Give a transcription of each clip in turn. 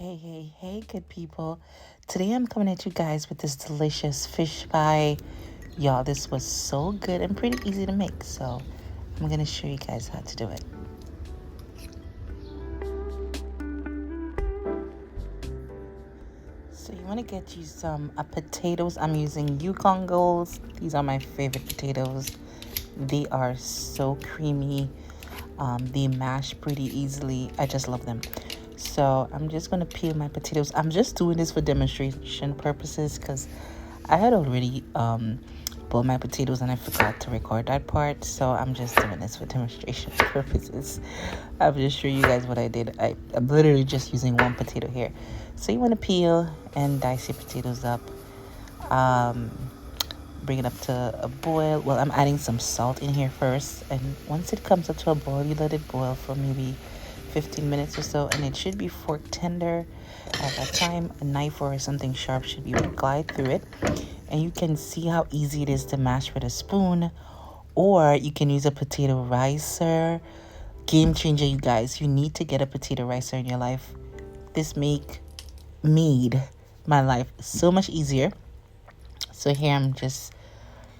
Hey, good people. Today I'm coming at you guys with this delicious fish pie. Y'all, this was so good and pretty easy to make, so I'm gonna show you guys how to do it. So you want to get you some potatoes. I'm using Yukon Golds. These are my favorite potatoes. They are so creamy. They mash pretty easily. I just love them. So I'm just gonna peel my potatoes. I'm just doing this for demonstration purposes because I had already boiled my potatoes and I forgot to record that part. So I'm just doing this for demonstration purposes. I'm just showing you guys what I did. I'm literally just using one potato here. So you want to peel and dice your potatoes up. Um, Bring it up to a boil. Well, I'm adding some salt in here first, and once it comes up to a boil, you let it boil for maybe 15 minutes or so, and it should be fork tender. At that time, a knife or something sharp should be able to glide through it, and you can see how easy it is to mash with a spoon, or you can use a potato ricer. Game changer, you guys. You need to get a potato ricer in your life. This made my life so much easier. So here I'm just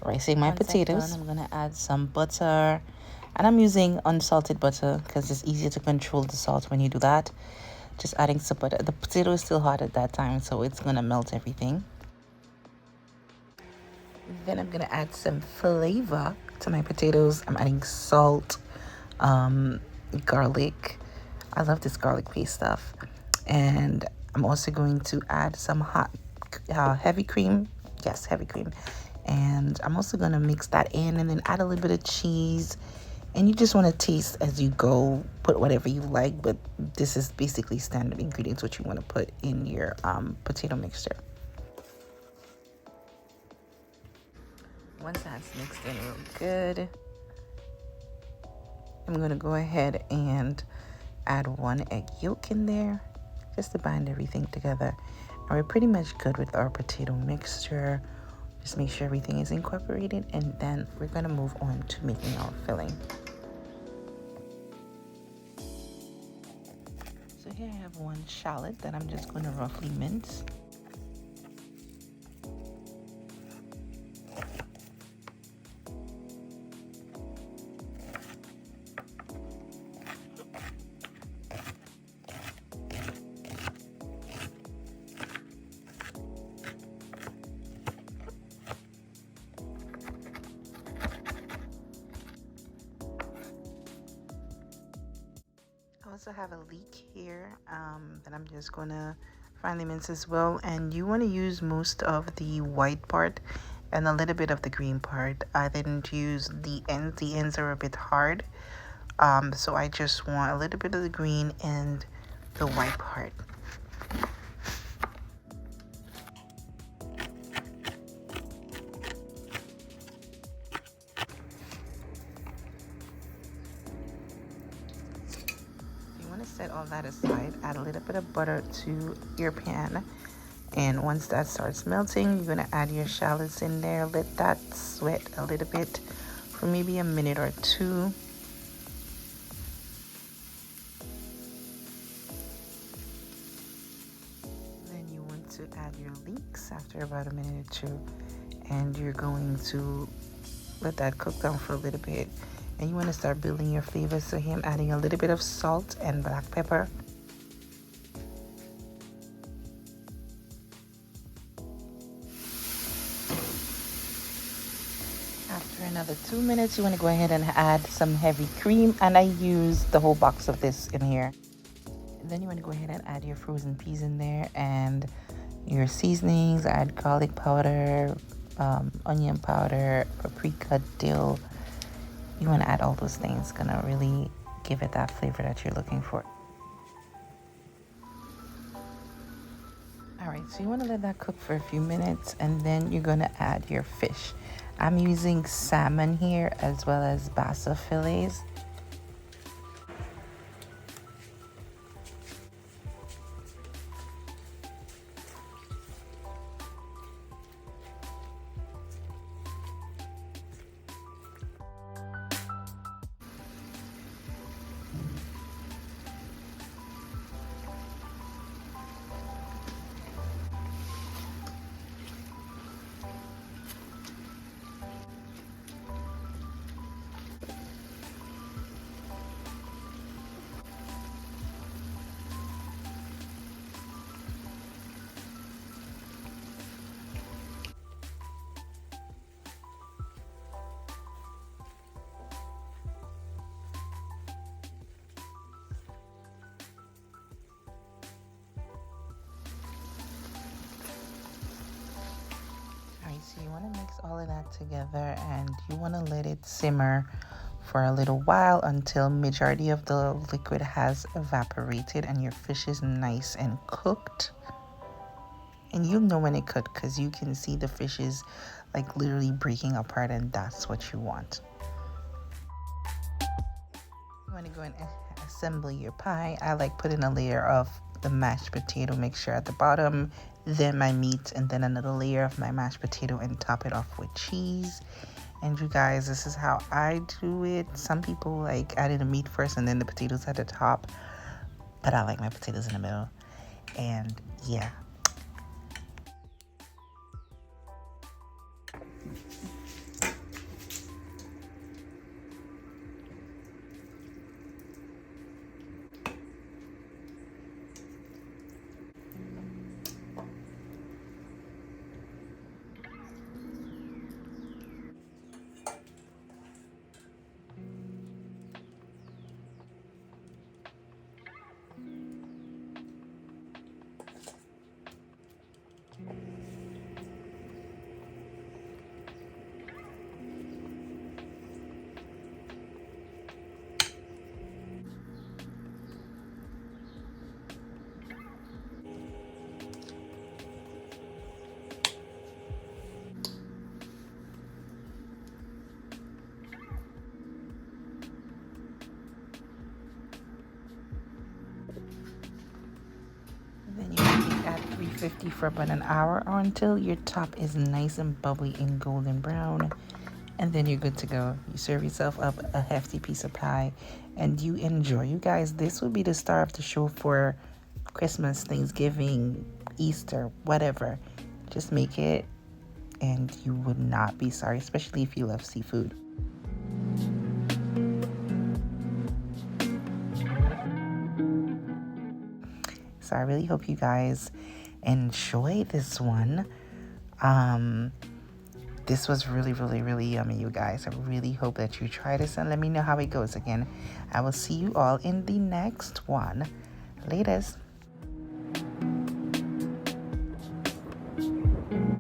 ricing my potatoes. I'm gonna add some butter, and I'm using unsalted butter because it's easier to control the salt when you do that. Just adding some butter. The potato is still hot at that time, so it's gonna melt everything. Then I'm gonna add some flavor to my potatoes. I'm adding salt, garlic. I love this garlic paste stuff, and I'm also going to add some hot, heavy cream. Yes, heavy cream. And I'm also gonna mix that in and then add a little bit of cheese. And you just want to taste as you go. Put whatever you like, but this is basically standard ingredients what you want to put in your potato mixture. Once that's mixed in real good, I'm gonna go ahead and add 1 egg yolk in there just to bind everything together. And we're pretty much good with our potato mixture. Just make sure everything is incorporated, and then we're gonna move on to making our filling. So here I have 1 shallot that I'm just gonna roughly mince. I also have a leek here that I'm just gonna finely mince as well, and you want to use most of the white part and a little bit of the green part. I didn't use the ends. The ends are a bit hard, so I just want a little bit of the green and the white part. Set all that aside. Add a little bit of butter to your pan, and once that starts melting, you're gonna add your shallots in there. Let that sweat a little bit for maybe a minute or two. Then you want to add your leeks after about a minute or two, and you're going to let that cook down for a little bit. And you want to start building your flavor. So here I'm adding a little bit of salt and black pepper. After another 2 minutes, you want to go ahead and add some heavy cream, and I use the whole box of this in here. And then you want to go ahead and add your frozen peas in there and your seasonings. Add garlic powder, onion powder, paprika, dill. You want to add all those things. Gonna really give it that flavor that you're looking for. All right, so you want to let that cook for a few minutes, and then you're gonna add your fish. I'm using salmon here as well as basa fillets. all of that together, and you want to let it simmer for a little while until majority of the liquid has evaporated and your fish is nice and cooked. And you'll know when it cooked because you can see the fish is like literally breaking apart, and that's what you want. You want to go and assemble your pie. I like putting a layer of the mashed potato mixture at the bottom, then my meat, and then another layer of my mashed potato, and top it off with cheese. And you guys, this is how I do it. Some people like adding the meat first and then the potatoes at the top, but I like my potatoes in the middle. And yeah. Then you make it at 350 for about an hour or until your top is nice and bubbly and golden brown. And then you're good to go. You serve yourself up a hefty piece of pie and you enjoy. You guys, this will be the star of the show for Christmas, Thanksgiving, Easter, whatever. Just make it and you would not be sorry, especially if you love seafood. So I really hope you guys enjoy this one. This was really, really, really yummy, you guys. I really hope that you try this and let me know how it goes. Again, I will see you all in the next one. Latest.